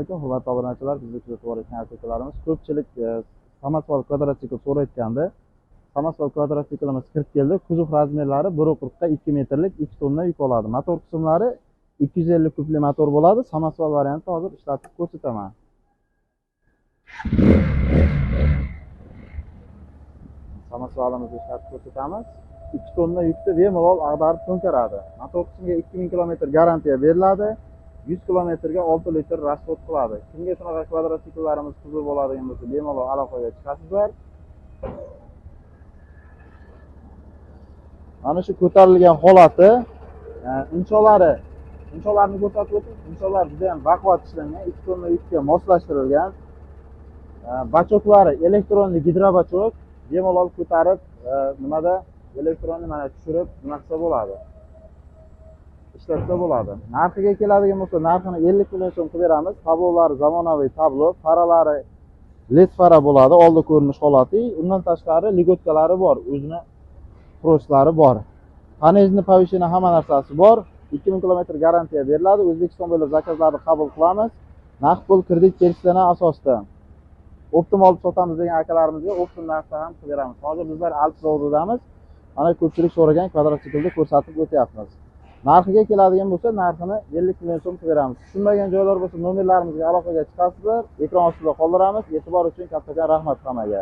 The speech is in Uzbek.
alaykum, hurmatli obunachilar. Bizga kuzatib borayotgan aka-ukalarimiz ko'pchilik samosval kvadrotsikl so'rayotgandi. Samosval kvadrotsiklimiz kirib keldi. Kuzov razmerlari 1.40 ga 2 metrlik 2 tonna yuk oladi. Motor qismlari 250 kubli motor bo'ladi. Samosval variantida hozir ishlatib ko'rsataman. Samosvalimizni ishlatib ko'rsatamiz. 2 tonna yukni bemalol ag'darib to'nkaradi. Motor qismiga 2000 km garantiya beriladi. 100 kilometrga 6 litr rasxod qiladi. Kimga shunaqa kvadrotsikllarimiz qiziq bo'ladigan bo'lsa, bemalol aloqaga chiqasizlar. Mana shu ko'tarilgan holati, insholarni ko'rsatib o'tib, insholar juda ham baquvvat ishlangan, 2 tonna yukka moslashtirilgan. Bachoklari elektronli gidrobachok, bemalol ko'tarib, nimada elektronli mana tushirib, nima qilsa bo'ladi. Ishlatsa bo'ladi. Narxiga keladigan bo'lsa, narxini 50 million so'm qilib beramiz. Tablolari zamonaviy tablo, faralari LED fara bo'ladi, oldi ko'rinish holati. Undan tashqari ligotkalari bor, o'zini proslari bor. Panejni, povishini hamma narsasi bor. 2000 km garantiya beriladi. O'zbekiston bo'ylab zakazlarni qabul qilamiz. Naqd pul kredit kelishilgan asosda. Optim olib sotamiz degan akalarimizga optim narxda ham qilib beramiz. Hozir bizlar Alp zavodidamiz. Mana ko'pchilik so'ragan kvadrotsiklni ko'rsatib o'tyapmiz. Narxiga keladigan bo'lsa, narxini 50 million so'm qilib beramiz. Tushunmagan joylar bo'lsa, nomerlarimizga aloqaga chiqasizlar. Ekran ostida qoldiramiz. E'tibor uchun kattakon rahmat hammaga.